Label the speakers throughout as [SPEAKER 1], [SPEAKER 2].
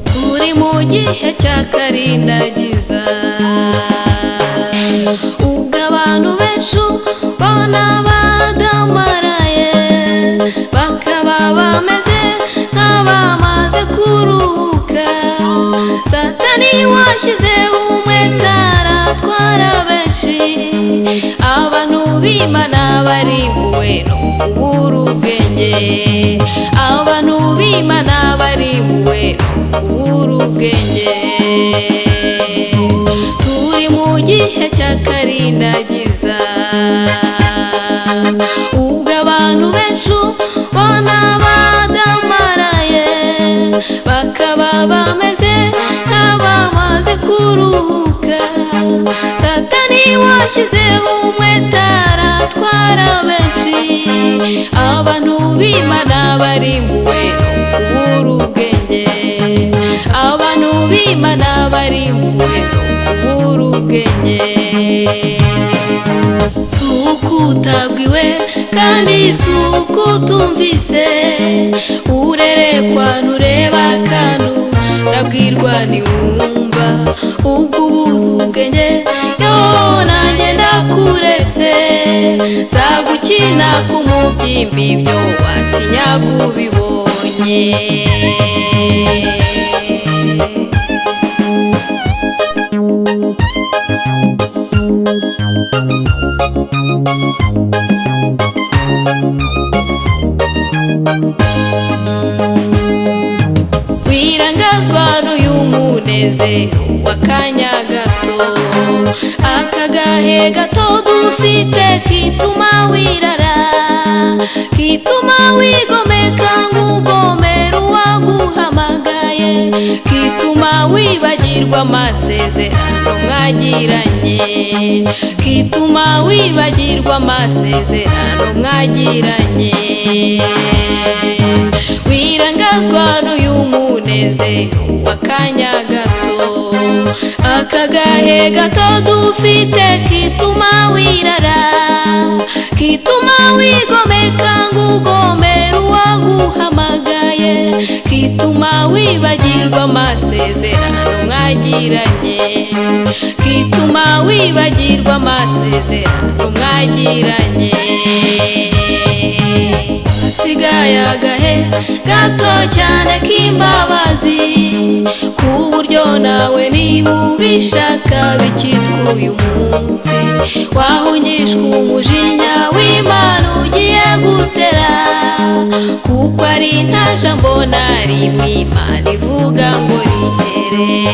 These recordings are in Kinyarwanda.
[SPEAKER 1] turi mu gihe cy'akarindagiza, ubwo abantu benshi bona badamaraye, bakaba bameze nk'abamaze kuruhuka. Satani washyizeho umwete aratwara benshi, abantu b'Imana barimbuwe no kubura ubwenge, abantu b'Imana barimbuwe no kubura ubwenge. Turi mu gihe cy'akarindagiza, ubwo abantu benshi bona badamaraye, bakaba bameze nk'abamaze kuruhuka. Satani washyizeho umwete aratwara benshi, abantu b'Imana barimbuwe no kubura ubwenge, abantu b'Imana barimbuwe no kubura ubwenge. Si uko utabwiwe kandi si uko utumvise, urerekwa ntureba kandi urabwirwa ntiwumva. Ubwo ubuze ubwenge yo nanjye ndakuretse, nzagukina ku mubyimba ibyo watinyaga ubibonye. Wirangazwa n'uyu munezero w'akanya gato, aka gahe gato dufite kituma wirara, kituma wigomeka nk'ugomera uwaguhamagaye, kituma wibagirwa amasezerano mwagiranye, kituma wibagirwa amasezerano mwagiranye. Wirangazwa n'uyu munezero w'akanya gato, aka gahe gato dufite kituma wirara, kituma wigomeka nk'ugomera uwaguhamagaye, kituma wibagirwa amasezerano mwagiranye, kituma wibagirwa amasezerano mwagiranye. Hasigaye agahe gato cyane k'imbabazi, ku buryo nawe niba ubishaka bikitwa uyu munsi wahungishwa umujinya w'Imana ugiye gutera, kuko ari nta jambo na rimwe Imana ivuga ngo rihere.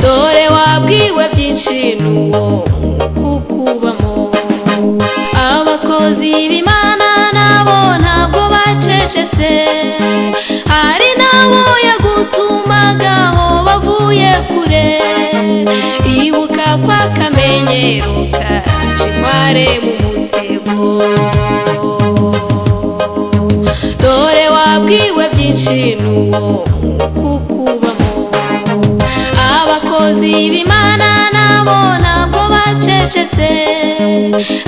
[SPEAKER 1] Dore wabwiwe byinshi n'uwo kukubamo, abakozi b'Imana nabo ntabwo bacecetse, hari nabo yagutumagaho bavuye kure. Ibuka kwa kamenyero kaje inkware mu mutego, dore wabwiwe byinshi n'uwo kukubamo, abakozi b'Imana nabo ntabwo bacecetse,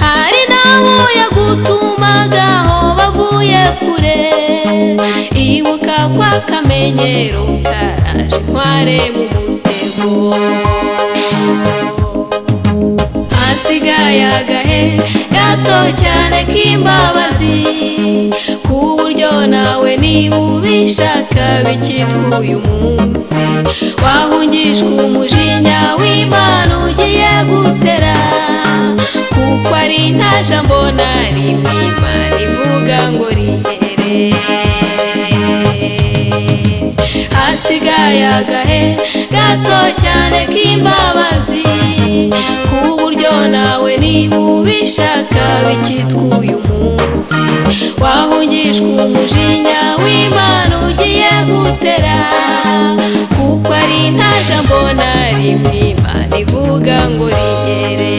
[SPEAKER 1] hari nabo yagutumagaho bavuye kure. Ibuka kwa kamenyero kaje inkware mu mutego. Hasigaye agahe gato cyane k'imbabazi, ku buryo nawe niba ubishaka bikitwa uyu munsi wahungishwa umujinya w'Imana ugiye gutera, kuko ari nta jambo na rimwe Imana ivuga ngo rihere. Hasigaye agahe gato cyane k'imbabazi, ku buryo nawe niba ubishaka bikitwa uyu munsi wahungishwa umujinya w'Imana ugiye gutera, kuko ari nta jambo na rimwe Imana ivuga ngo rigere.